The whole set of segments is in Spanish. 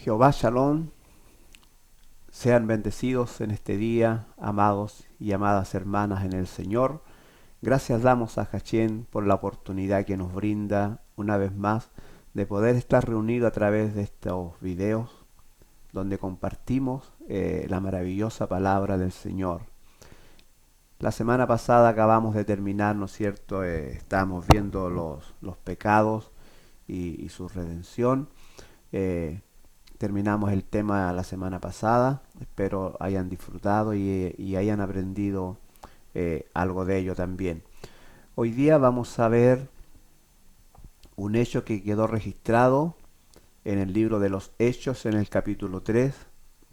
Jehová Shalom, sean bendecidos en este día, amados y amadas hermanas en el Señor. Gracias damos a Hachén por la oportunidad que nos brinda una vez más de poder estar reunidos a través de estos videos donde compartimos la maravillosa palabra del Señor. La semana pasada acabamos de terminar, ¿no es cierto? Estábamos viendo los pecados y su redención. Eh, Terminamos el tema la semana pasada. Espero hayan disfrutado y hayan aprendido algo de ello también. Hoy día vamos a ver un hecho que quedó registrado en el libro de los Hechos, en el capítulo 3,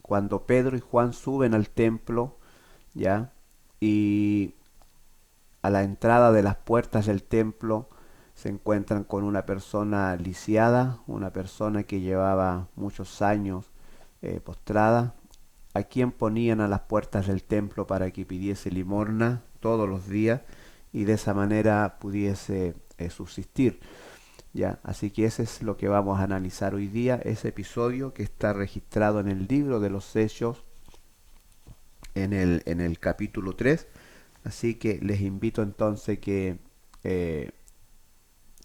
cuando Pedro y Juan suben al templo, ¿ya? Y a la entrada de las puertas del templo se encuentran con una persona lisiada, una persona que llevaba muchos años postrada, a quien ponían a las puertas del templo para que pidiese limosna todos los días y de esa manera pudiese subsistir. Ya, así que ese es lo que vamos a analizar hoy día, ese episodio que está registrado en el libro de los Hechos, en el capítulo 3. Así que les invito entonces que eh,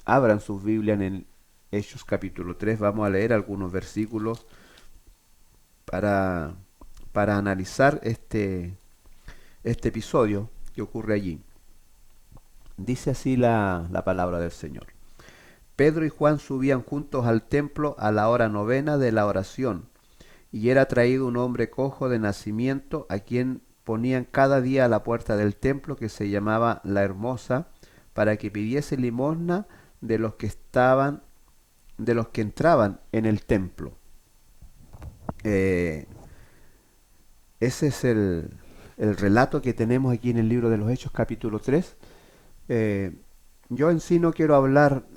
abran sus Biblias en el Hechos capítulo 3. Vamos a leer algunos versículos para, para analizar este episodio que ocurre allí. Dice así la palabra del Señor. Pedro y Juan subían juntos al templo a la hora novena de la oración, y era traído un hombre cojo de nacimiento, a quien ponían cada día a la puerta del templo, que se llamaba La Hermosa, para que pidiese limosna de los que entraban en el templo. Eh, Ese es el relato que tenemos aquí en el libro de los Hechos, capítulo 3. Eh, yo en sí no quiero hablar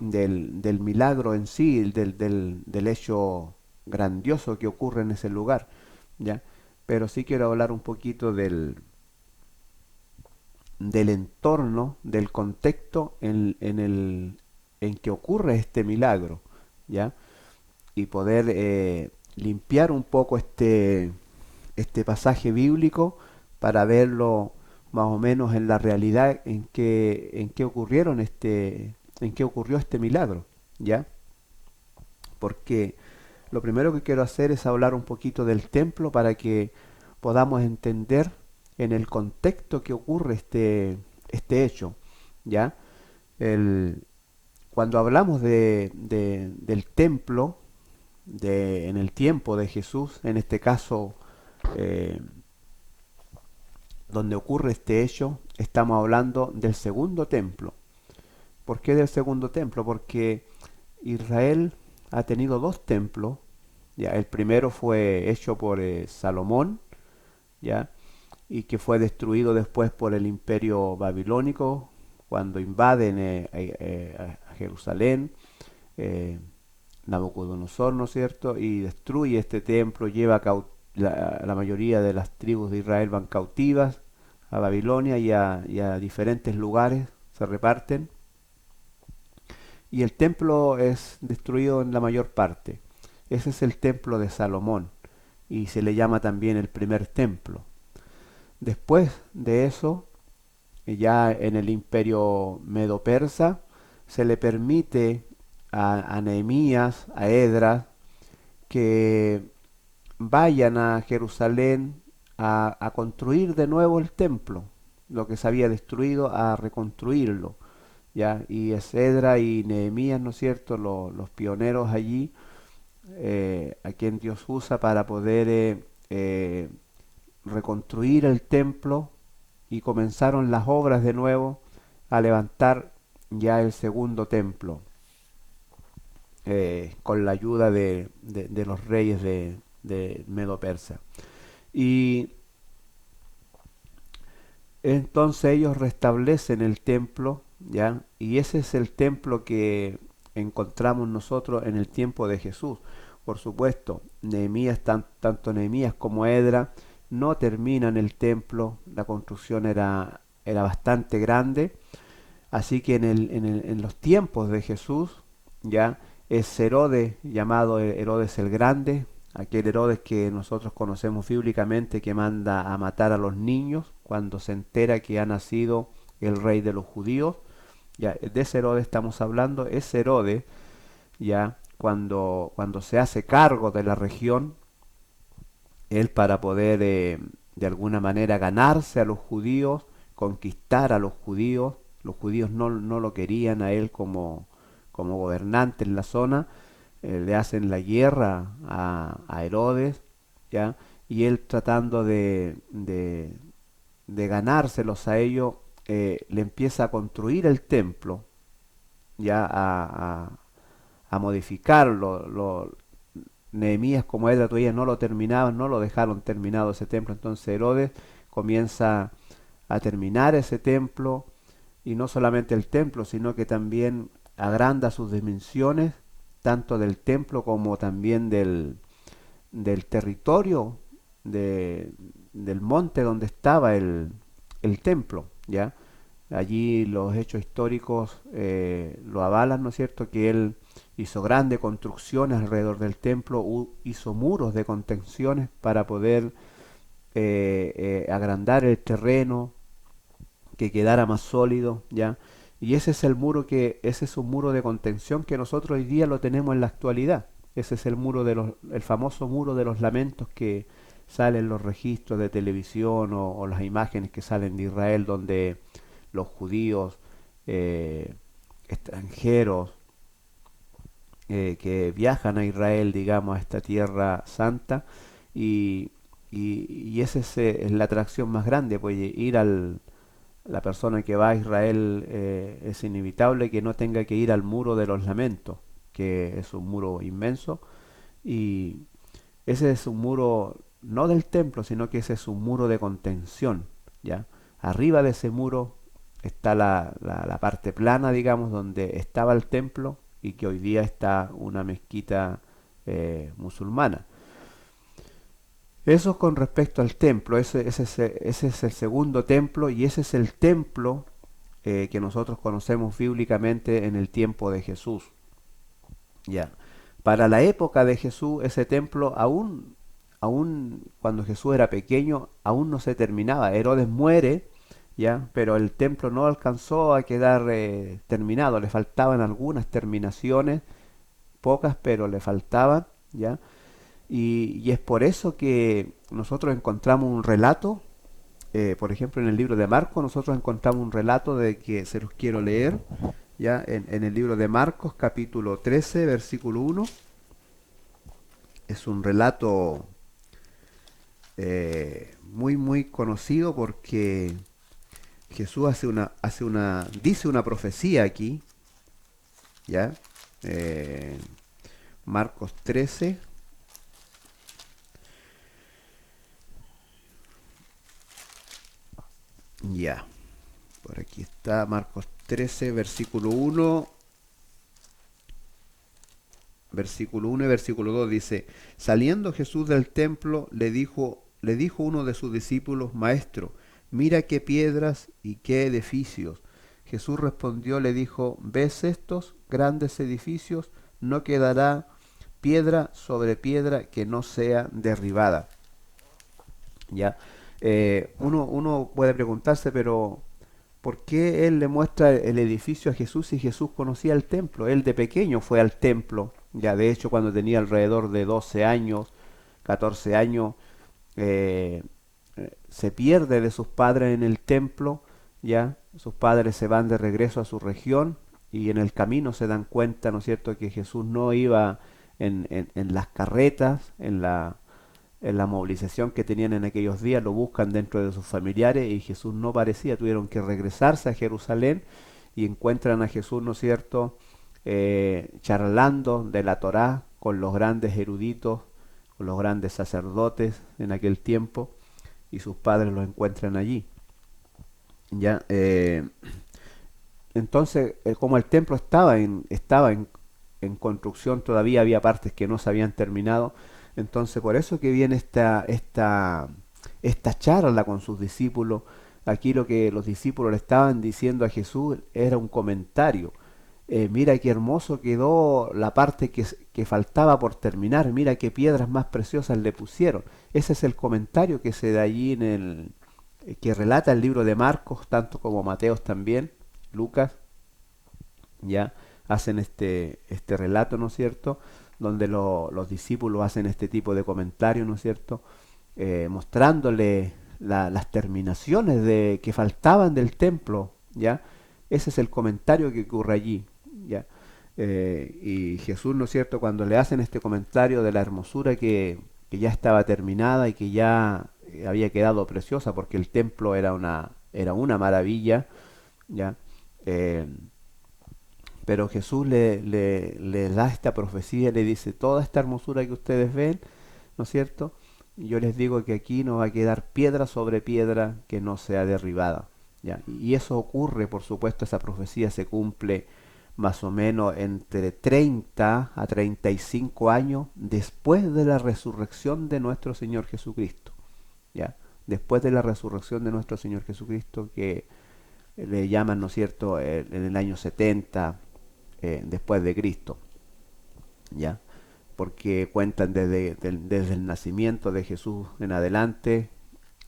del milagro en sí, del hecho grandioso que ocurre en ese lugar, ¿ya? Pero sí quiero hablar un poquito del entorno, del contexto en que ocurre este milagro, ¿ya? Y poder limpiar un poco este pasaje bíblico para verlo más o menos en la realidad en que ocurrió este milagro, ¿ya? Porque lo primero que quiero hacer es hablar un poquito del templo para que podamos entender en el contexto que ocurre este hecho, ¿ya? El, Cuando hablamos del templo, en el tiempo de Jesús, en este caso, eh, donde ocurre este hecho, estamos hablando del segundo templo. ¿Por qué del segundo templo? Porque Israel ha tenido dos templos. Ya, el primero fue hecho por Salomón, ya, y que fue destruido después por el imperio babilónico cuando invaden a Jerusalén. eh, Nabucodonosor, ¿no es cierto? Y destruye este templo, lleva la mayoría de las tribus de Israel van cautivas a Babilonia y a diferentes lugares, se reparten. Y el templo es destruido en la mayor parte. Ese es el templo de Salomón y se le llama también el primer templo. Después de eso, ya en el imperio medo-persa, se le permite a Nehemías, a Edras, que vayan a Jerusalén a construir de nuevo el templo, lo que se había destruido, a reconstruirlo. ¿Ya? Y es Edras y Nehemías, ¿no es cierto?, los pioneros allí, a quien Dios usa para poder reconstruir el templo, y comenzaron las obras de nuevo a levantar ya el segundo templo, con la ayuda de los reyes de Medo Persa. Y entonces ellos restablecen el templo, ¿ya? Y ese es el templo que encontramos nosotros en el tiempo de Jesús. Por supuesto, Nehemías, tanto Nehemías como Edra no terminan el templo, la construcción era bastante grande, así que en los tiempos de Jesús, ya es Herodes, llamado Herodes el Grande, aquel Herodes que nosotros conocemos bíblicamente, que manda a matar a los niños cuando se entera que ha nacido el rey de los judíos. Ya, de ese Herodes estamos hablando. Es Herodes, ya, cuando se hace cargo de la región, él, para poder de alguna manera ganarse a los judíos, conquistar a los judíos no lo querían a él como gobernante en la zona. Le hacen la guerra a Herodes, ¿ya? Y él, tratando de ganárselos a ellos, le empieza a construir el templo, ya a modificarlo. Nehemías, como era todavía, no lo terminaban, no lo dejaron terminado ese templo. Entonces Herodes comienza a terminar ese templo, y no solamente el templo, sino que también agranda sus dimensiones, tanto del templo como también del territorio, de, del monte donde estaba el templo, ¿ya? Allí los hechos históricos lo avalan, ¿no es cierto?, que él hizo grandes construcciones alrededor del templo, hizo muros de contenciones para poder agrandar el terreno, que quedara más sólido, ¿ya? Y ese es un muro de contención que nosotros hoy día lo tenemos en la actualidad. Ese es el famoso muro de los lamentos que salen los registros de televisión, o las imágenes que salen de Israel, donde los judíos extranjeros que viajan a Israel, digamos, a esta tierra santa, y, y esa es la atracción más grande, pues ir la persona que va a Israel, es inevitable que no tenga que ir al muro de los lamentos, que es un muro inmenso. Y ese es un muro no del templo, sino que ese es un muro de contención, ¿ya? Arriba de ese muro está la parte plana, digamos, donde estaba el templo, y que hoy día está una mezquita musulmana. Eso con respecto al templo. Ese es el segundo templo, y ese es el templo que nosotros conocemos bíblicamente en el tiempo de Jesús. Ya. Para la época de Jesús, ese templo aún cuando Jesús era pequeño, aún no se terminaba. Herodes muere, ya, pero el templo no alcanzó a quedar terminado. Le faltaban algunas terminaciones, pocas, pero le faltaban, ya. Y es por eso que nosotros encontramos un relato, por ejemplo, en el libro de Marcos, nosotros encontramos un relato de que se los quiero leer, ya, en el libro de Marcos, capítulo 13, versículo 1. Es un relato muy conocido, porque Jesús dice una profecía aquí, ya. Eh, Marcos 13. Ya, por aquí está Marcos 13, versículo 1 y versículo 2 dice: Saliendo Jesús del templo, le dijo uno de sus discípulos: Maestro, mira qué piedras y qué edificios. Jesús respondió, le dijo: ¿Ves estos grandes edificios? No quedará piedra sobre piedra que no sea derribada. ¿Ya? Uno puede preguntarse, pero ¿por qué él le muestra el edificio a Jesús si Jesús conocía el templo? Él de pequeño fue al templo, ya, de hecho, cuando tenía alrededor de 12 años, 14 años, eh, se pierde de sus padres en el templo, ya. Sus padres se van de regreso a su región, y en el camino se dan cuenta, ¿no es cierto?, que Jesús no iba en las carretas, en la movilización que tenían en aquellos días. Lo buscan dentro de sus familiares, y Jesús no parecía. Tuvieron que regresarse a Jerusalén, y encuentran a Jesús, ¿no es cierto?, charlando de la Torá con los grandes eruditos, con los grandes sacerdotes en aquel tiempo, y sus padres los encuentran allí. Ya, entonces, como el templo estaba en construcción, todavía había partes que no se habían terminado. Entonces, por eso que viene esta charla con sus discípulos. Aquí lo que los discípulos le estaban diciendo a Jesús era un comentario. Mira qué hermoso quedó la parte que faltaba por terminar, mira qué piedras más preciosas le pusieron. Ese es el comentario que se da allí que relata el libro de Marcos, tanto como Mateos también, Lucas, ya hacen este relato, ¿no es cierto? Donde los discípulos hacen este tipo de comentarios, ¿no es cierto? Mostrándole las terminaciones que faltaban del templo, ¿ya? Ese es el comentario que ocurre allí, ¿ya? Y Jesús, ¿no es cierto?, cuando le hacen este comentario de la hermosura que ya estaba terminada y que ya había quedado preciosa, porque el templo era una maravilla, ¿ya? Eh, pero Jesús le da esta profecía, le dice, toda esta hermosura que ustedes ven, ¿no es cierto? Yo les digo que aquí no va a quedar piedra sobre piedra que no sea derribada. ¿Ya? Y eso ocurre, por supuesto, esa profecía se cumple más o menos entre 30 a 35 años después de la resurrección de nuestro Señor Jesucristo. ¿Ya? Después de la resurrección de nuestro Señor Jesucristo, que le llaman, ¿no es cierto?, en el año 70 después de Cristo. ¿Ya? Porque cuentan desde el nacimiento de Jesús en adelante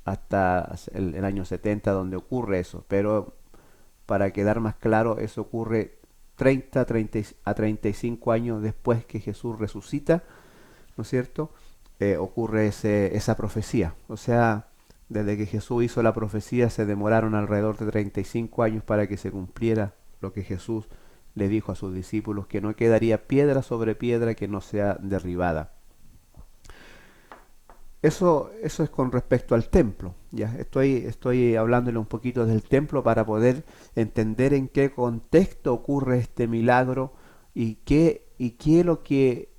hasta el año 70 donde ocurre eso, pero para quedar más claro, eso ocurre 30 a 35 años después que Jesús resucita, ¿no es cierto? Ocurre esa profecía. O sea, desde que Jesús hizo la profecía se demoraron alrededor de 35 años para que se cumpliera lo que Jesús le dijo a sus discípulos, que no quedaría piedra sobre piedra que no sea derribada. Eso es con respecto al templo. Ya estoy hablándole un poquito del templo para poder entender en qué contexto ocurre este milagro y qué es lo que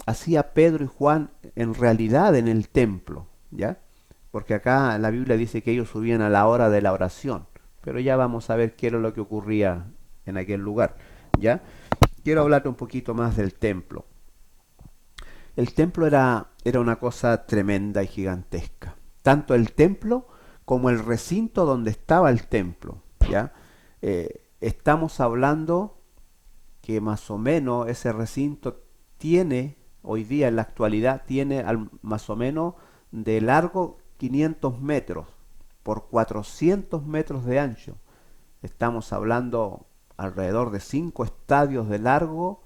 hacía Pedro y Juan en realidad en el templo, ¿ya? Porque acá la Biblia dice que ellos subían a la hora de la oración, pero ya vamos a ver qué era lo que ocurría en aquel lugar, ¿ya? Quiero hablarte un poquito más del templo. El templo era una cosa tremenda y gigantesca. Tanto el templo como el recinto donde estaba el templo, ¿ya? Estamos hablando que más o menos ese recinto tiene, hoy día en la actualidad, tiene más o menos de largo 500 metros por 400 metros de ancho. Estamos hablando alrededor de 5 estadios de largo,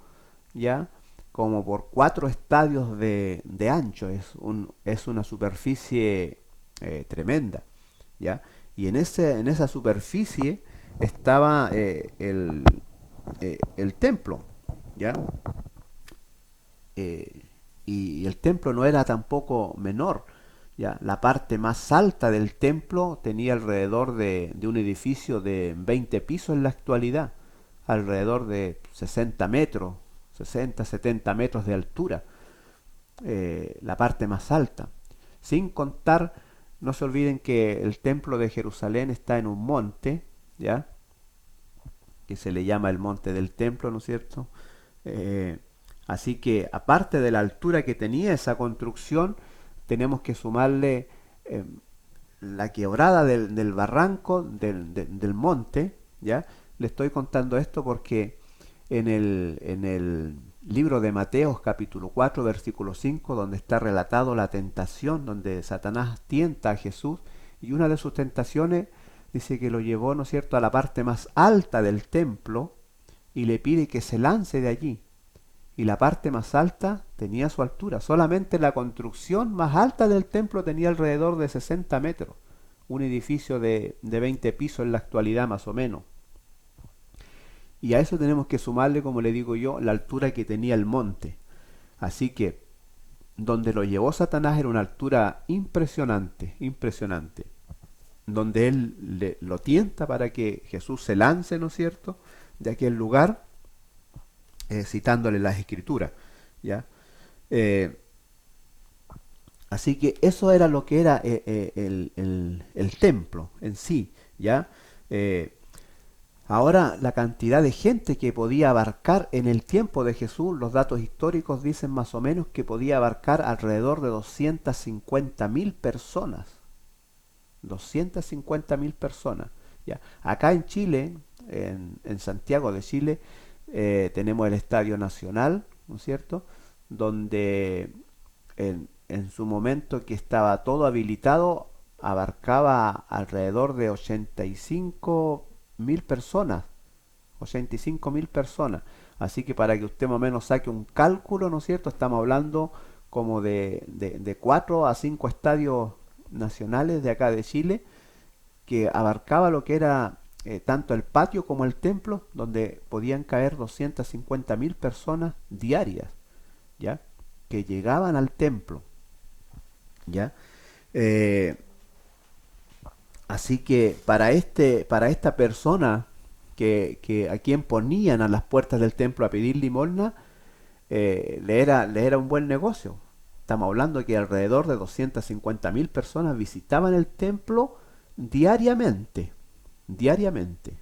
¿ya? Como por 4 estadios de ancho. Es una superficie tremenda, ¿ya? Y en esa superficie estaba el templo, ¿ya? Eh, y el templo no era tampoco menor, ¿ya? La parte más alta del templo tenía alrededor de un edificio de 20 pisos en la actualidad, alrededor de 60 metros, 60, 70 metros de altura, la parte más alta. Sin contar, no se olviden que el templo de Jerusalén está en un monte, ¿ya? Que se le llama el monte del templo, ¿no es cierto? Eh, Así que aparte de la altura que tenía esa construcción, tenemos que sumarle eh, la quebrada del barranco, del monte, ¿ya? Le estoy contando esto porque en el libro de Mateos capítulo 4 versículo 5, donde está relatado la tentación, donde Satanás tienta a Jesús, y una de sus tentaciones dice que lo llevó, ¿no es cierto?, a la parte más alta del templo y le pide que se lance de allí. Y la parte más alta tenía su altura. Solamente la construcción más alta del templo tenía alrededor de 60 metros. Un edificio de 20 pisos en la actualidad más o menos. Y a eso tenemos que sumarle, como le digo yo, la altura que tenía el monte. Así que donde lo llevó Satanás era una altura impresionante, impresionante. Donde él lo tienta para que Jesús se lance, ¿no es cierto?, de aquel lugar, citándole las escrituras, ¿ya? Eh, Así que eso era lo que era el templo en sí, ¿ya? Eh, Ahora la cantidad de gente que podía abarcar en el tiempo de Jesús, los datos históricos dicen más o menos que podía abarcar alrededor de 250.000 personas. 250.000 personas. ¿Ya? Acá en Chile, en Santiago de Chile, tenemos el Estadio Nacional, ¿no es cierto? Donde en su momento que estaba todo habilitado, abarcaba alrededor de 85.000 personas, 85.000 personas. Así que para que usted más o menos saque un cálculo, ¿no es cierto? Estamos hablando como de 4 a 5 estadios nacionales de acá de Chile, que abarcaba lo que era tanto el patio como el templo, donde podían caer 250.000 personas diarias, ¿ya? Que llegaban al templo, ¿ya? Eh, Así que para esta persona que a quien ponían a las puertas del templo a pedir limosna, le era un buen negocio. Estamos hablando que alrededor de 250.000 personas visitaban el templo diariamente, diariamente,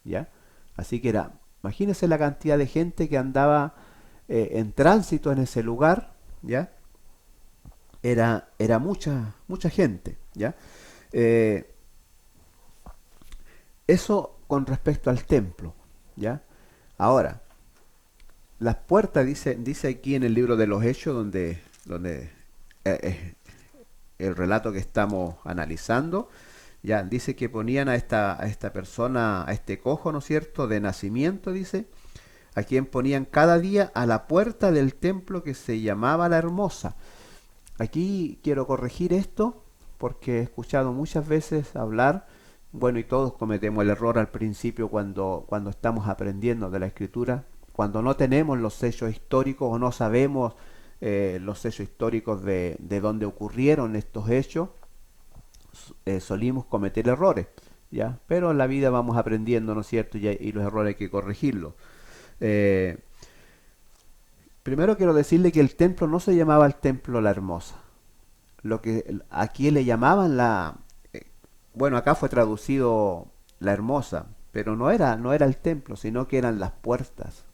¿ya? Así que era, imagínense la cantidad de gente que andaba en tránsito en ese lugar, ¿ya? Era mucha, mucha gente, ¿ya? Eh, Eso con respecto al templo, ¿ya? Ahora, las puertas, dice aquí en el libro de los Hechos, donde el relato que estamos analizando, ya dice que ponían a esta persona, a este cojo, ¿no es cierto?, de nacimiento, dice, a quien ponían cada día a la puerta del templo que se llamaba La Hermosa. Aquí quiero corregir esto porque he escuchado muchas veces hablar, bueno, y todos cometemos el error al principio cuando estamos aprendiendo de la escritura, cuando no tenemos los hechos históricos o no sabemos los hechos históricos de dónde ocurrieron estos hechos, solimos cometer errores, ¿ya? Pero en la vida vamos aprendiendo, ¿no es cierto? Y los errores hay que corregirlos. Eh, Primero quiero decirle que el templo no se llamaba el templo La Hermosa. Lo que aquí le llamaban bueno, acá fue traducido La Hermosa, pero no era el templo, sino que eran las puertas.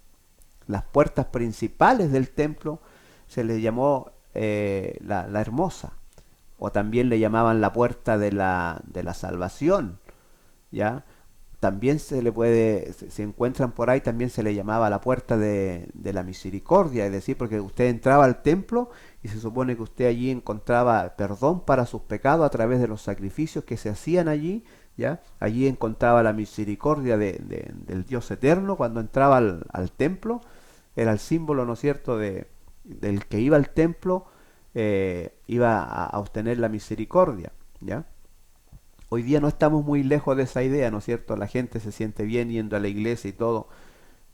Las puertas principales del templo se le llamó la Hermosa, o también le llamaban la puerta de la salvación, ¿ya? También se le puede, se encuentran por ahí, también se le llamaba la puerta de la misericordia, es decir, porque usted entraba al templo y se supone que usted allí encontraba perdón para sus pecados a través de los sacrificios que se hacían allí, ¿ya? Allí encontraba la misericordia del Dios eterno cuando entraba al templo, era el símbolo, ¿no es cierto?, del que iba al templo, iba a obtener la misericordia, ¿ya? Hoy día no estamos muy lejos de esa idea, ¿no es cierto? La gente se siente bien yendo a la iglesia y todo,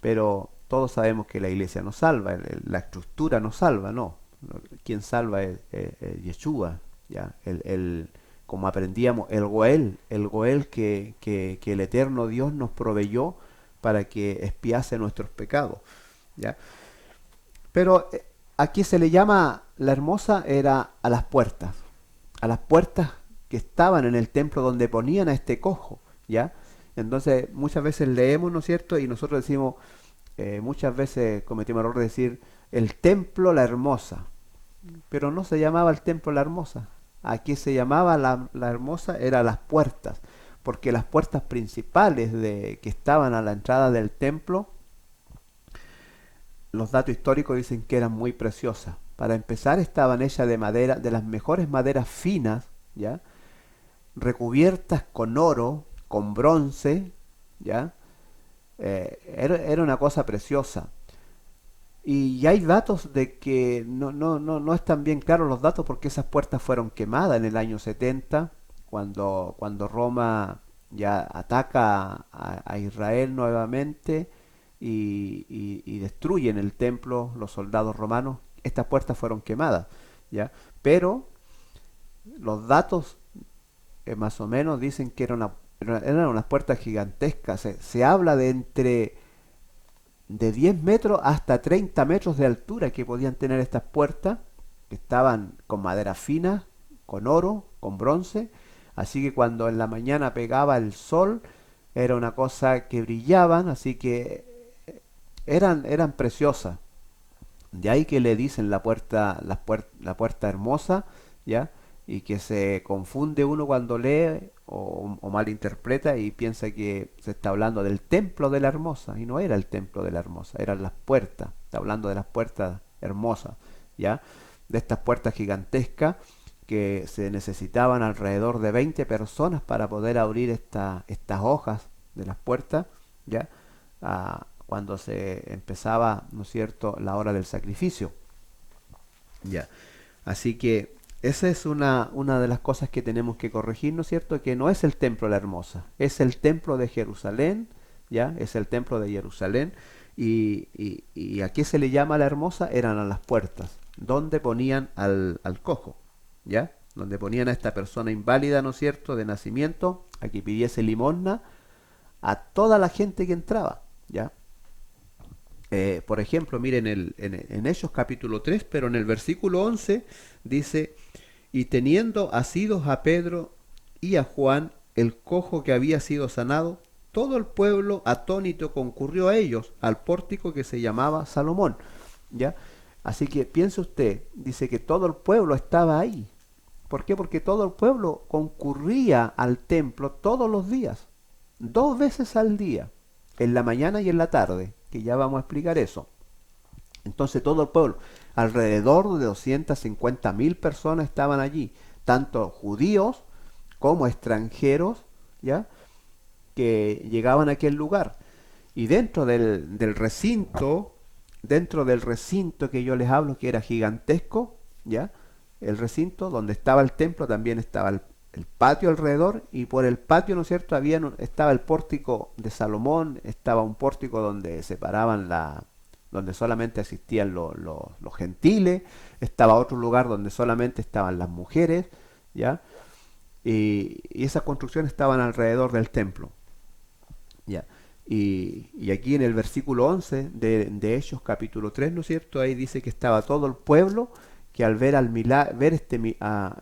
pero todos sabemos que la iglesia no salva, la estructura no salva, no. Quien salva es Yeshua, ¿ya? Como aprendíamos, el Goel que el eterno Dios nos proveyó para que expiase nuestros pecados, ¿ya? Pero aquí se le llama la hermosa era a las puertas que estaban en el templo donde ponían a este cojo, ¿ya? Entonces muchas veces leemos, ¿no es cierto? Y nosotros decimos, muchas veces cometimos el error de decir el templo la hermosa, pero no se llamaba el templo la hermosa. Aquí se llamaba la hermosa, eran las puertas, porque las puertas principales que estaban a la entrada del templo, los datos históricos dicen que eran muy preciosas. Para empezar, estaban hechas de madera, de las mejores maderas finas, ¿ya? Recubiertas con oro, con bronce, ¿ya? Era una cosa preciosa. Y hay datos de que no están bien claros los datos porque esas puertas fueron quemadas en el año 70, cuando Roma ya ataca a Israel nuevamente y destruyen el templo los soldados romanos. Estas puertas fueron quemadas, ¿ya? Pero los datos más o menos dicen que eran unas puertas gigantescas. Se habla de entre de 10 metros hasta 30 metros de altura que podían tener estas puertas, que estaban con madera fina, con oro, con bronce, así que cuando en la mañana pegaba el sol, era una cosa que brillaban, así que eran preciosas. De ahí que le dicen la puerta hermosa, ¿ya? Y que se confunde uno cuando lee o malinterpreta y piensa que se está hablando del templo de la hermosa, y no era el templo de la hermosa, eran las puertas, está hablando de las puertas hermosas, ¿ya? De estas puertas gigantescas que se necesitaban alrededor de 20 personas para poder abrir estas hojas de las puertas, ¿ya? Cuando se empezaba, ¿no es cierto?, la hora del sacrificio, ¿ya? Así que esa es una de las cosas que tenemos que corregir, ¿no es cierto? Que no es el templo de la hermosa, es el templo de Jerusalén, ¿ya? Es el templo de Jerusalén. ¿Y a qué se le llama la hermosa? Eran a las puertas, donde ponían al cojo, ¿ya? Donde ponían a esta persona inválida, ¿no es cierto?, de nacimiento, a que pidiese limosna a toda la gente que entraba, ¿ya? Por ejemplo, miren en Hechos capítulo 3, pero en el versículo 11 dice, y teniendo asidos a Pedro y a Juan, el cojo que había sido sanado, todo el pueblo atónito concurrió a ellos, al pórtico que se llamaba Salomón, ¿ya? Así que piense usted, dice que todo el pueblo estaba ahí. ¿Por qué? Porque todo el pueblo concurría al templo todos los días, 2 veces al día, en la mañana y en la tarde, que ya vamos a explicar eso. Entonces todo el pueblo, alrededor de 250.000 personas estaban allí, tanto judíos como extranjeros, ¿ya?, que llegaban a aquel lugar. Y dentro del recinto que yo les hablo, que era gigantesco, ¿ya? El recinto donde estaba el templo, también estaba el patio alrededor, y por el patio, ¿no es cierto?, estaba el pórtico de Salomón, estaba un pórtico donde separaban donde solamente asistían los gentiles, estaba otro lugar donde solamente estaban las mujeres, ¿ya? Y esas construcciones estaban alrededor del templo, ¿ya? Y aquí en el versículo 11 de Hechos capítulo 3, ¿no es cierto?, ahí dice que estaba todo el pueblo, que al ver a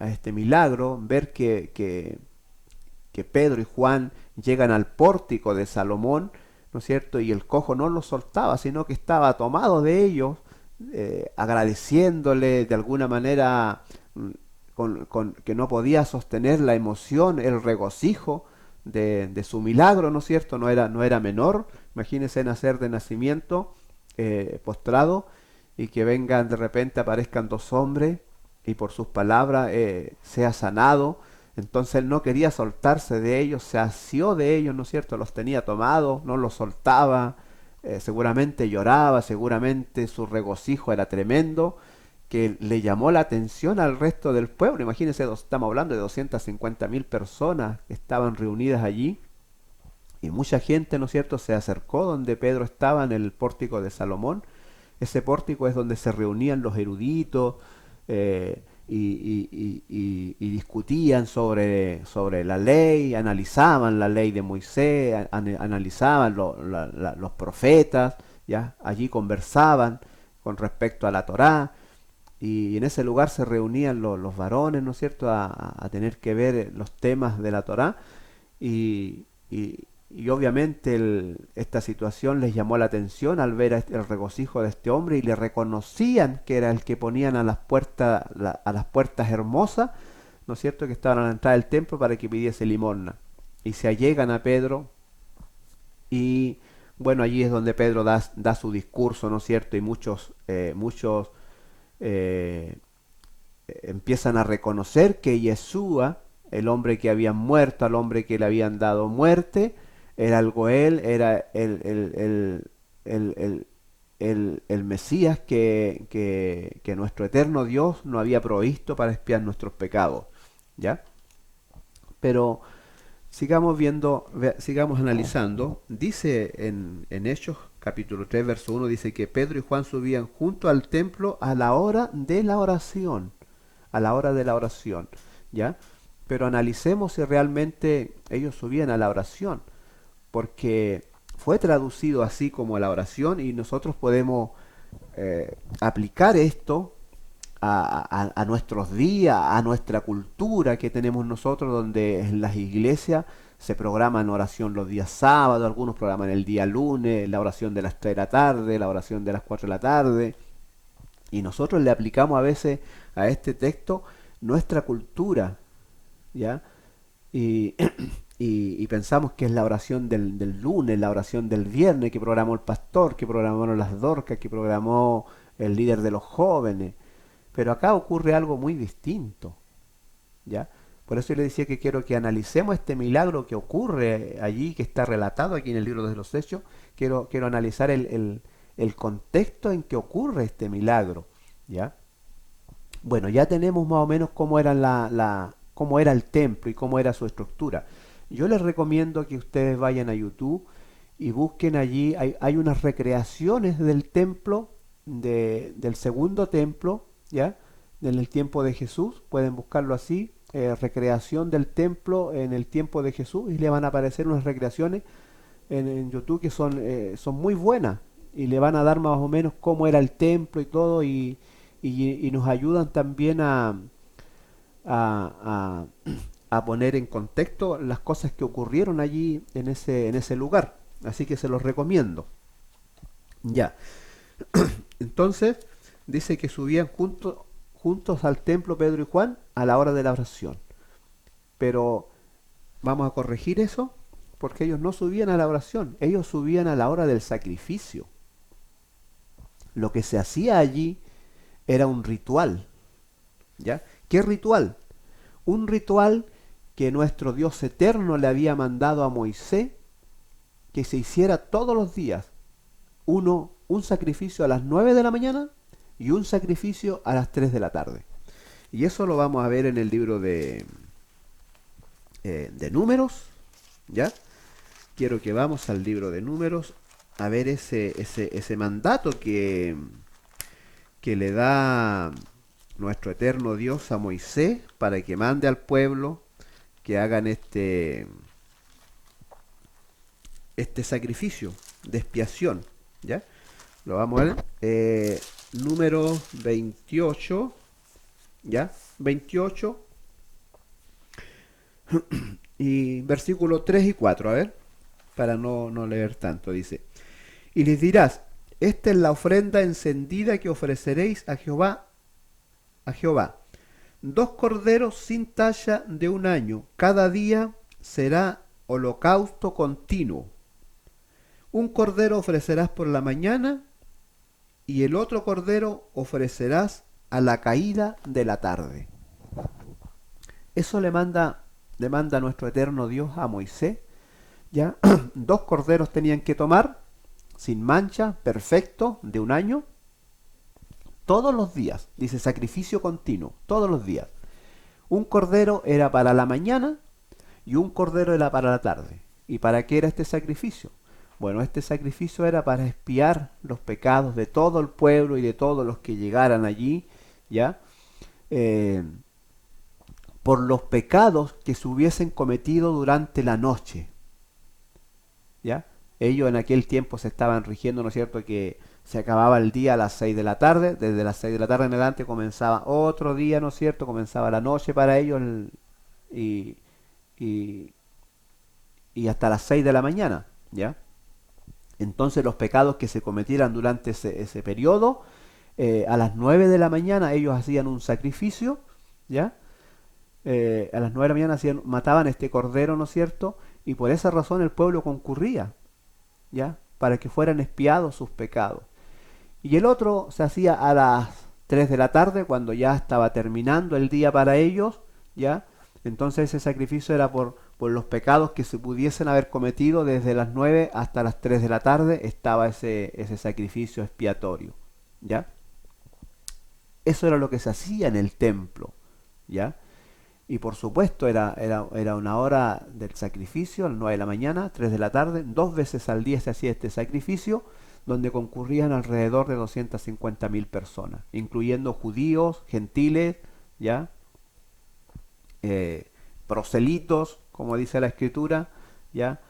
este milagro, ver que Pedro y Juan llegan al pórtico de Salomón, ¿no es cierto?, y el cojo no los soltaba, sino que estaba tomado de ellos, agradeciéndole de alguna manera, que no podía sostener la emoción, el regocijo de su milagro, ¿no es cierto? No era menor. Imagínense nacer de nacimiento, postrado, y que vengan de repente, aparezcan 2 hombres y por sus palabras sea sanado. Entonces él no quería soltarse de ellos, se asió de ellos, ¿no es cierto? Los tenía tomados, no los soltaba, seguramente lloraba, seguramente su regocijo era tremendo, que le llamó la atención al resto del pueblo. Imagínense, estamos hablando de 250.000 personas que estaban reunidas allí, y mucha gente, ¿no es cierto?, se acercó donde Pedro estaba en el pórtico de Salomón. Ese pórtico es donde se reunían los eruditos, y discutían sobre la ley, analizaban la ley de Moisés, analizaban los profetas, ¿ya? Allí conversaban con respecto a la Torá, y en ese lugar se reunían los varones, ¿no es cierto?, a tener que ver los temas de la Torá, y obviamente esta situación les llamó la atención al ver el regocijo de este hombre, y le reconocían que era el que ponían a las puertas hermosas, ¿no es cierto?, que estaban a la entrada del templo, para que pidiese limosna. Y se allegan a Pedro, y bueno, allí es donde Pedro da su discurso, ¿no es cierto?, y muchos eh, empiezan a reconocer que Yeshua, el hombre que habían muerto, al hombre que le habían dado muerte, era el Goel, era el Mesías que nuestro eterno Dios nos había provisto para expiar nuestros pecados, ¿ya? Pero sigamos viendo, sigamos analizando. Dice en Hechos capítulo 3 verso 1, dice que Pedro y Juan subían junto al templo a la hora de la oración, a la hora de la oración, ¿ya? Pero analicemos si realmente ellos subían a la oración, porque fue traducido así como a la oración, y nosotros podemos aplicar esto a nuestros días, a nuestra cultura que tenemos nosotros, donde en las iglesias se programan oración los días sábados, algunos programan el día lunes, la oración de las 3 de la tarde, la oración de las 4 de la tarde, y nosotros le aplicamos a veces a este texto nuestra cultura, ¿ya? Y, y pensamos que es la oración del lunes, la oración del viernes que programó el pastor, que programaron las Dorcas, que programó el líder de los jóvenes. Pero acá ocurre algo muy distinto, ¿ya? Por eso yo le decía que quiero que analicemos este milagro que ocurre allí, que está relatado aquí en el libro de los Hechos. Quiero analizar el contexto en que ocurre este milagro, ¿ya? Bueno, ya tenemos más o menos cómo era cómo era el templo y cómo era su estructura. Yo les recomiendo que ustedes vayan a YouTube y busquen allí, hay unas recreaciones del templo, del segundo templo, ¿ya? En el tiempo de Jesús, pueden buscarlo así, recreación del templo en el tiempo de Jesús, y le van a aparecer unas recreaciones en YouTube que son muy buenas, y le van a dar más o menos cómo era el templo y todo, y nos ayudan también a, a poner en contexto las cosas que ocurrieron allí en ese lugar. Así que se los recomiendo. Ya. Entonces, dice que subían juntos al templo Pedro y Juan a la hora de la oración. Pero vamos a corregir eso, porque ellos no subían a la oración, ellos subían a la hora del sacrificio. Lo que se hacía allí era un ritual, ¿ya? ¿Qué ritual? Un ritual que nuestro Dios eterno le había mandado a Moisés que se hiciera todos los días. Un sacrificio a las 9 de la mañana y un sacrificio a las 3 de la tarde. Y eso lo vamos a ver en el libro de Números, ¿ya? Quiero que vamos al libro de Números a ver ese mandato que le da nuestro eterno Dios a Moisés para que mande al pueblo que hagan este sacrificio de expiación, ¿ya? Lo vamos a ver. Número 28, ¿ya? 28 y versículo 3 y 4, a ver, para no leer tanto, dice: y les dirás, esta es la ofrenda encendida que ofreceréis a Jehová. 2 corderos sin talla de un año, cada día será holocausto continuo. Un cordero ofrecerás por la mañana y el otro cordero ofrecerás a la caída de la tarde. Eso le manda nuestro eterno Dios a Moisés, ¿ya? 2 corderos tenían que tomar, sin mancha, perfecto, de un año, todos los días, dice sacrificio continuo, todos los días. Un cordero era para la mañana y un cordero era para la tarde. ¿Y para qué era este sacrificio? Bueno, este sacrificio era para expiar los pecados de todo el pueblo y de todos los que llegaran allí, ¿ya? Por los pecados que se hubiesen cometido durante la noche, ¿ya? Ellos en aquel tiempo se estaban rigiendo, ¿no es cierto?, que se acababa el día a las 6 de la tarde, desde las 6 de la tarde en adelante comenzaba otro día, ¿no es cierto?, comenzaba la noche para ellos y, y, y hasta las 6 de la mañana, ¿ya? Entonces los pecados que se cometieran durante ese periodo, a las 9 de la mañana ellos hacían un sacrificio, ¿ya? A las 9 de la mañana mataban este cordero, ¿no es cierto?, y por esa razón el pueblo concurría, ¿ya?, para que fueran expiados sus pecados. Y el otro se hacía a las 3 de la tarde, cuando ya estaba terminando el día para ellos, ¿ya? Entonces ese sacrificio era por los pecados que se pudiesen haber cometido desde las 9 hasta las 3 de la tarde, estaba ese sacrificio expiatorio, ¿ya? Eso era lo que se hacía en el templo, ¿ya? Y por supuesto era una hora del sacrificio, a las 9 de la mañana, 3 de la tarde, 2 veces al día se hacía este sacrificio, donde concurrían alrededor de 250.000 personas, incluyendo judíos, gentiles, ¿ya? Proselitos, como dice la escritura, ¿ya?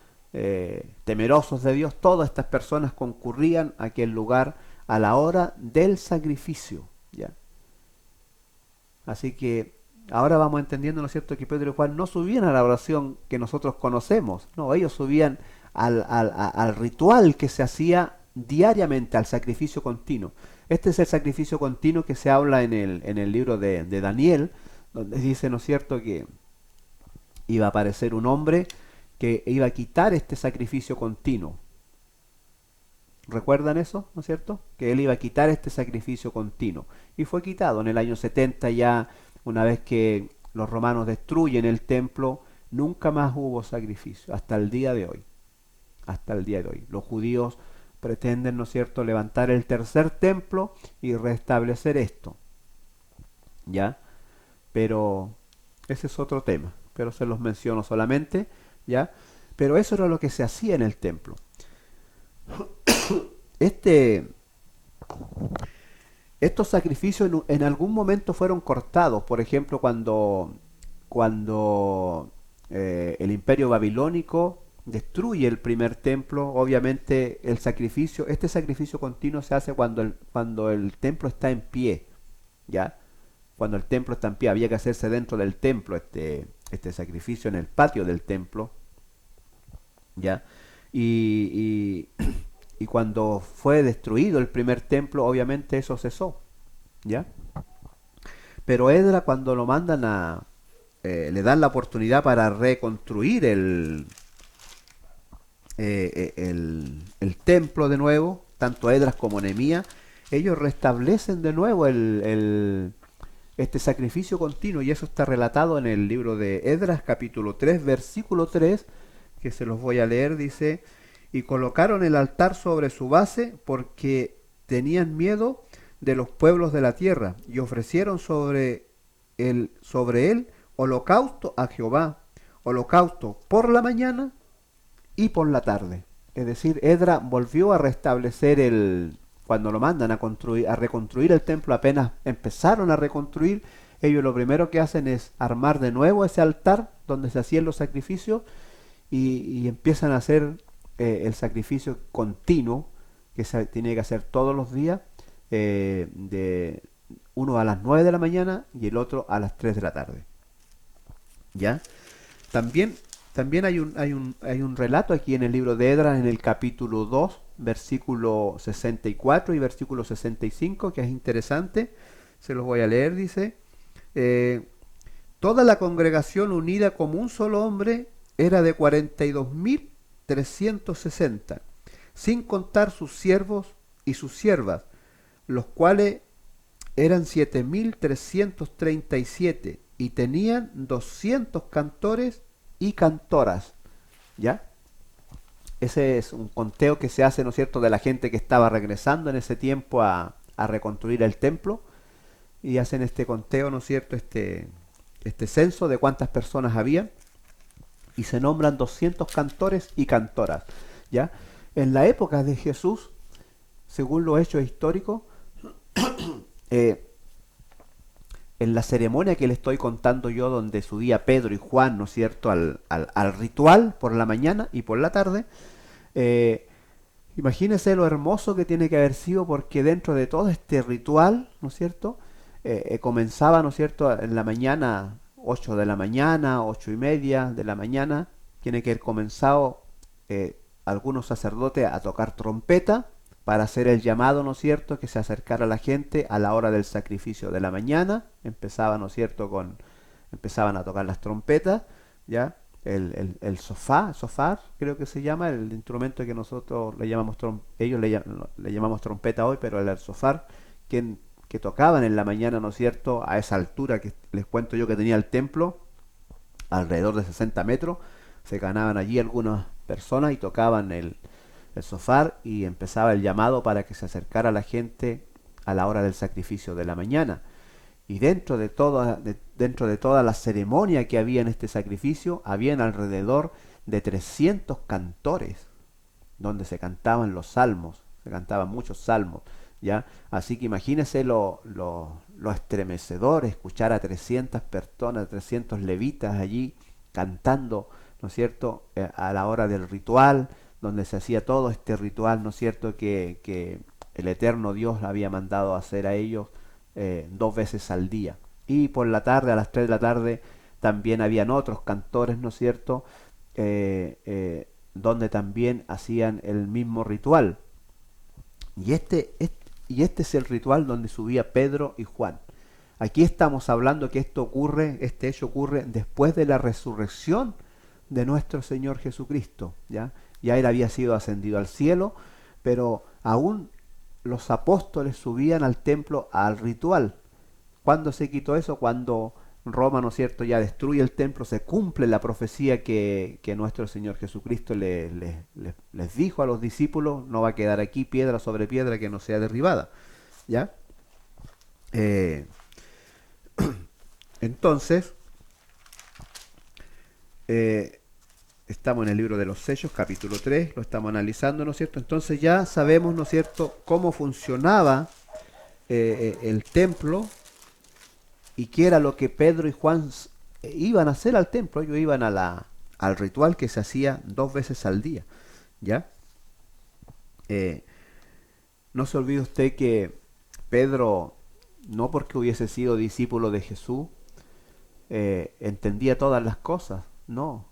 Temerosos de Dios, todas estas personas concurrían a aquel lugar a la hora del sacrificio, ¿ya? Así que ahora vamos entendiendo, ¿no es cierto?, que Pedro y Juan no subían a la oración que nosotros conocemos, no, ellos subían al ritual que se hacía diariamente, al sacrificio continuo. Este es el sacrificio continuo que se habla en el libro de Daniel, donde dice, ¿no es cierto?, iba a aparecer un hombre que iba a quitar este sacrificio continuo. ¿Recuerdan eso, no es cierto? Que él iba a quitar este sacrificio continuo. Y fue quitado en el año 70 ya, una vez que los romanos destruyen el templo, nunca más hubo sacrificio, hasta el día de hoy. Hasta el día de hoy. Los judíos pretenden, ¿no es cierto?, levantar el tercer templo y restablecer esto. ¿Ya? Pero ese es otro tema, pero se los menciono solamente, ¿ya? Pero eso era lo que se hacía en el templo. Este, estos sacrificios en algún momento fueron cortados, por ejemplo, cuando el imperio babilónico destruye el primer templo, obviamente este sacrificio continuo se hace cuando el templo está en pie, ¿ya? Cuando el templo está en pie, había que hacerse dentro del templo este sacrificio en el patio del templo, ¿ya? Y, y, y cuando fue destruido el primer templo, obviamente eso cesó, ¿ya? Pero Edra cuando lo mandan le dan la oportunidad para reconstruir el templo de nuevo, tanto Edras como Nehemías, ellos restablecen de nuevo este sacrificio continuo, y eso está relatado en el libro de Esdras capítulo 3 versículo 3, que se los voy a leer. Dice: y colocaron el altar sobre su base porque tenían miedo de los pueblos de la tierra, y ofrecieron sobre él holocausto a Jehová, holocausto por la mañana y por la tarde. Es decir, Edra volvió a restablecer cuando lo mandan a reconstruir el templo, apenas empezaron a reconstruir, ellos lo primero que hacen es armar de nuevo ese altar donde se hacían los sacrificios, y empiezan a hacer el sacrificio continuo que se tiene que hacer todos los días, de uno a las 9 de la mañana y el otro a las 3 de la tarde. ¿Ya? También hay un relato aquí en el libro de Esdras, en el capítulo 2, versículo 64 y versículo 65, que es interesante. Se los voy a leer. Dice: toda la congregación unida como un solo hombre era de 42.360, sin contar sus siervos y sus siervas, los cuales eran 7.337, y tenían 200 cantores y cantoras. ¿Ya? Ese es un conteo que se hace, ¿no es cierto?, de la gente que estaba regresando en ese tiempo a reconstruir el templo, y hacen este conteo, ¿no es cierto?, este censo de cuántas personas había, y se nombran 200 cantores y cantoras. ¿Ya? En la época de Jesús, según los hechos históricos, en la ceremonia que le estoy contando yo, donde subía Pedro y Juan, ¿no es cierto?, al ritual por la mañana y por la tarde, imagínense lo hermoso que tiene que haber sido, porque dentro de todo este ritual, ¿no es cierto?, comenzaba, ¿no es cierto?, en la mañana, 8 de la mañana, 8:30 de la mañana, tiene que haber comenzado algunos sacerdotes a tocar trompeta para hacer el llamado, ¿no es cierto?, que se acercara la gente a la hora del sacrificio de la mañana. Empezaba, ¿no es cierto?, empezaban a tocar las trompetas, ¿ya? El sofá, creo que se llama, el instrumento que nosotros le llamamos ellos le llamamos trompeta hoy, pero el sofá que tocaban en la mañana, ¿no es cierto?, a esa altura que les cuento yo que tenía el templo, alrededor de 60 metros, se ganaban allí algunas personas y tocaban el sofá, y empezaba el llamado para que se acercara la gente a la hora del sacrificio de la mañana. Y dentro de toda la ceremonia que había en este sacrificio, habían alrededor de 300 cantores, donde se cantaban los salmos, se cantaban muchos salmos, ¿ya? Así que imagínense lo estremecedor escuchar a 300 personas, 300 levitas allí cantando, ¿no es cierto?, a la hora del ritual, donde se hacía todo este ritual, ¿no es cierto?, que el eterno Dios había mandado a hacer a ellos 2 veces al día. Y por la tarde, a las 3 de la tarde, también habían otros cantores, ¿no es cierto?, donde también hacían el mismo ritual. Y este es el ritual donde subía Pedro y Juan. Aquí estamos hablando que este hecho ocurre después de la resurrección de nuestro Señor Jesucristo, ¿ya? Ya él había sido ascendido al cielo, pero aún los apóstoles subían al templo al ritual. ¿Cuándo se quitó eso? Cuando Roma, ¿no es cierto?, ya destruye el templo, se cumple la profecía que nuestro Señor Jesucristo les dijo a los discípulos: no va a quedar aquí piedra sobre piedra que no sea derribada, ¿ya? Eh, entonces, eh, estamos en el libro de los sellos, capítulo 3, lo estamos analizando, ¿no es cierto? Entonces ya sabemos, ¿no es cierto?, cómo funcionaba el templo y qué era lo que Pedro y Juan iban a hacer al templo. Ellos iban al ritual que se hacía 2 veces al día, ¿ya? Eh, no se olvide usted que Pedro, no porque hubiese sido discípulo de Jesús, entendía todas las cosas, no.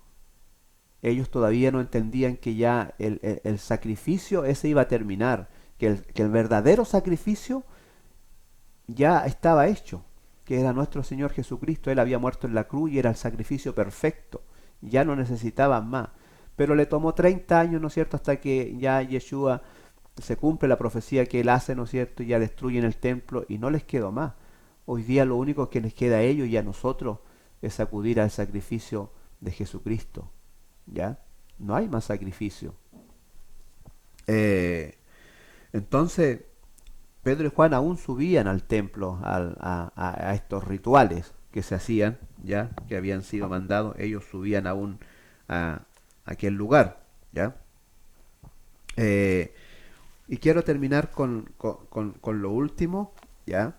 Ellos todavía no entendían que ya el sacrificio ese iba a terminar, que el verdadero sacrificio ya estaba hecho, que era nuestro Señor Jesucristo. Él había muerto en la cruz y era el sacrificio perfecto, ya no necesitaban más. Pero le tomó 30 años, ¿no es cierto?, hasta que ya Yeshua se cumple la profecía que él hace, ¿no es cierto?, y ya destruyen el templo y no les quedó más. Hoy día lo único que les queda a ellos y a nosotros es acudir al sacrificio de Jesucristo, ¿ya? No hay más sacrificio. Eh, entonces, Pedro y Juan aún subían al templo, a estos rituales que se hacían, ya que habían sido mandados. Ellos subían aún a aquel lugar, ya. Eh, y quiero terminar con lo último, ya.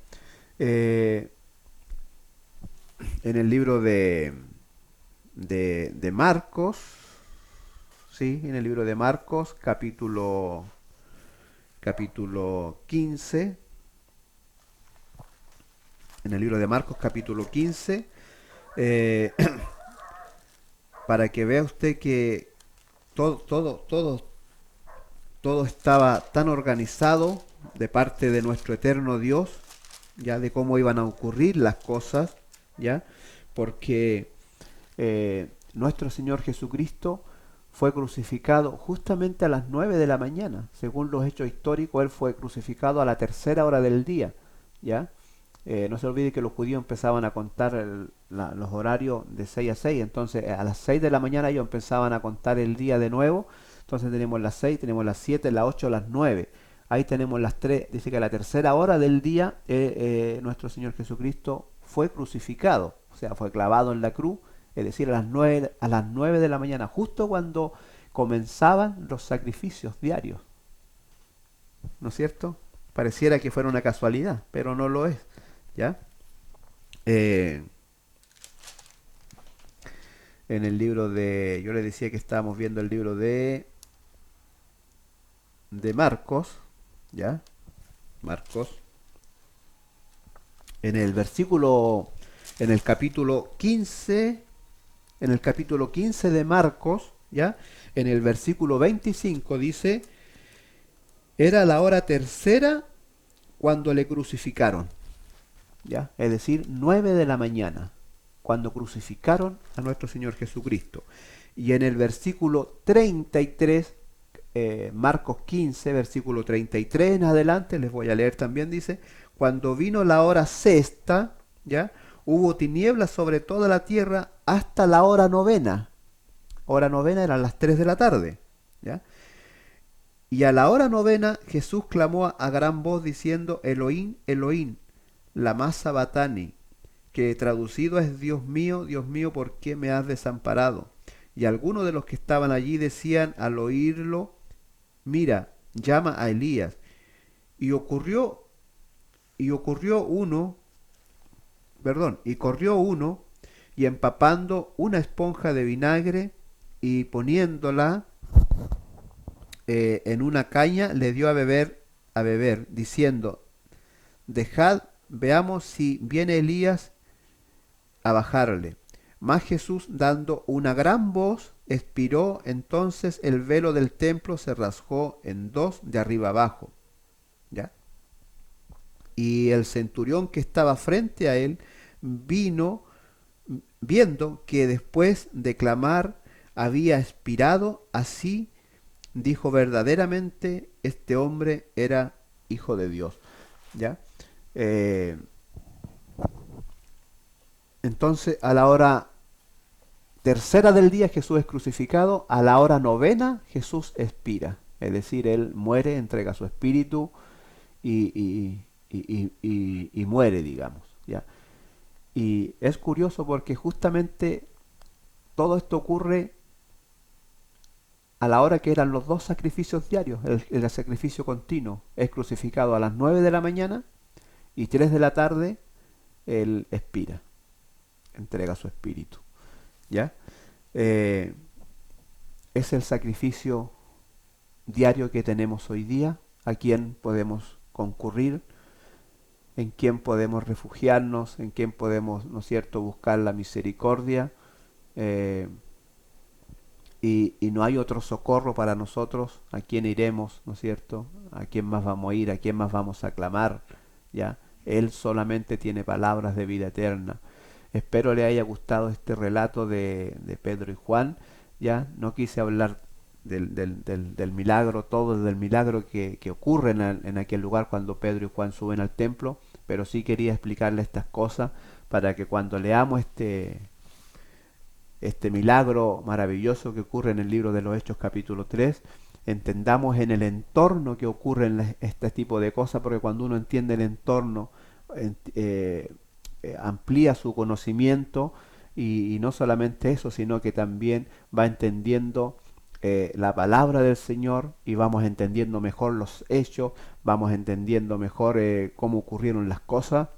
Eh, en el libro de Marcos, sí, en el libro de Marcos, capítulo 15, en el libro de Marcos capítulo 15, eh, para que vea usted que todo estaba tan organizado de parte de nuestro eterno Dios, ya, de cómo iban a ocurrir las cosas, ya, porque nuestro Señor Jesucristo fue crucificado justamente a las 9 de la mañana. Según los hechos históricos, él fue crucificado a la tercera hora del día, ¿ya? No se olvide que los judíos empezaban a contar los horarios de 6 a 6. Entonces a las 6 de la mañana ellos empezaban a contar el día de nuevo. Entonces tenemos las 6, tenemos las 7, las 8, las 9. Ahí tenemos las 3. Dice que a la tercera hora del día nuestro Señor Jesucristo fue crucificado, o sea, fue clavado en la cruz, es decir, a las 9 de la mañana, justo cuando comenzaban los sacrificios diarios. ¿No es cierto? Pareciera que fuera una casualidad, pero no lo es, ¿ya? Eh, en el libro yo le decía que estábamos viendo el libro de Marcos, ¿ya? Marcos, en el versículo, en el capítulo 15, en el capítulo 15 de Marcos, ¿ya? En el versículo 25 dice: era la hora tercera cuando le crucificaron, ¿ya? Es decir, 9 de la mañana, cuando crucificaron a nuestro Señor Jesucristo. Y en el versículo 33, Marcos 15, versículo 33 en adelante, les voy a leer también, dice: cuando vino la hora sexta, ¿ya?, hubo tinieblas sobre toda la tierra hasta la hora novena. Hora novena eran las 3 de la tarde, ¿ya? Y a la hora novena Jesús clamó a gran voz diciendo: Elohim, Elohim, lama sabatani, que traducido es: Dios mío, ¿por qué me has desamparado? Y algunos de los que estaban allí decían al oírlo: mira, llama a Elías. Y corrió uno y empapando una esponja de vinagre y poniéndola en una caña, le dio a beber, diciendo: dejad, veamos si viene Elías a bajarle. Mas Jesús, dando una gran voz, expiró. Entonces el velo del templo se rasgó en dos de arriba abajo, ¿ya? Y el centurión que estaba frente a él vino viendo que después de clamar había expirado, así dijo: verdaderamente este hombre era hijo de Dios. ¿Ya? Eh, entonces a la hora tercera del día Jesús es crucificado, a la hora novena Jesús expira, es decir, él muere, entrega su espíritu y muere, digamos. ¿Ya? Y es curioso porque justamente todo esto ocurre a la hora que eran los dos sacrificios diarios. El sacrificio continuo es crucificado a las 9 de la mañana y 3 de la tarde él expira, entrega su espíritu. ¿Ya? Eh, es el sacrificio diario que tenemos hoy día, a quién podemos concurrir, en quién podemos refugiarnos, en quién podemos, ¿no es cierto?, buscar la misericordia. eh, y no hay otro socorro para nosotros. ¿A quién iremos, no es cierto? ¿A quién más vamos a ir? ¿A quién más vamos a clamar? ¿Ya? Él solamente tiene palabras de vida eterna. Espero le haya gustado este relato de Pedro y Juan. Ya no quise hablar del milagro, todo del milagro que ocurre en aquel lugar cuando Pedro y Juan suben al templo, pero sí quería explicarle estas cosas para que cuando leamos este milagro maravilloso que ocurre en el libro de los Hechos capítulo 3, entendamos en el entorno que ocurren este tipo de cosas, porque cuando uno entiende el entorno, amplía su conocimiento y no solamente eso, sino que también va entendiendo la palabra del Señor y vamos entendiendo mejor los hechos, vamos entendiendo mejor cómo ocurrieron las cosas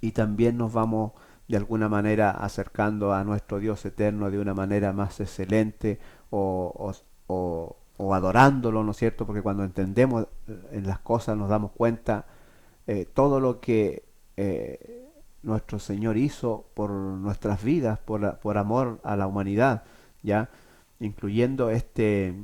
y también nos vamos de alguna manera acercando a nuestro Dios eterno de una manera más excelente o adorándolo, ¿no es cierto? Porque cuando entendemos en las cosas nos damos cuenta todo lo que nuestro Señor hizo por nuestras vidas, por amor a la humanidad, ¿ya? Incluyendo este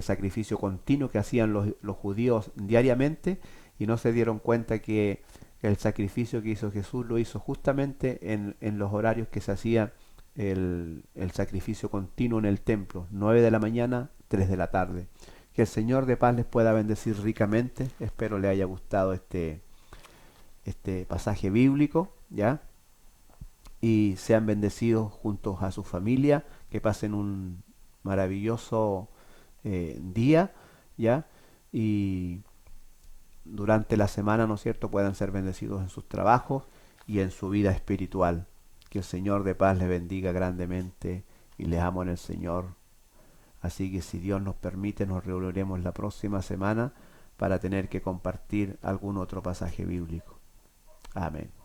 sacrificio continuo que hacían los judíos diariamente y no se dieron cuenta que el sacrificio que hizo Jesús lo hizo justamente en los horarios que se hacía el sacrificio continuo en el templo, 9 de la mañana, 3 de la tarde. Que el Señor de paz les pueda bendecir ricamente. Espero le haya gustado este pasaje bíblico, ¿ya? Y sean bendecidos juntos a su familia, que pasen un maravilloso día, ¿ya? Y durante la semana, ¿no es cierto?, puedan ser bendecidos en sus trabajos y en su vida espiritual. Que el Señor de paz les bendiga grandemente y les amo en el Señor. Así que si Dios nos permite, nos reuniremos la próxima semana para tener que compartir algún otro pasaje bíblico. Amén.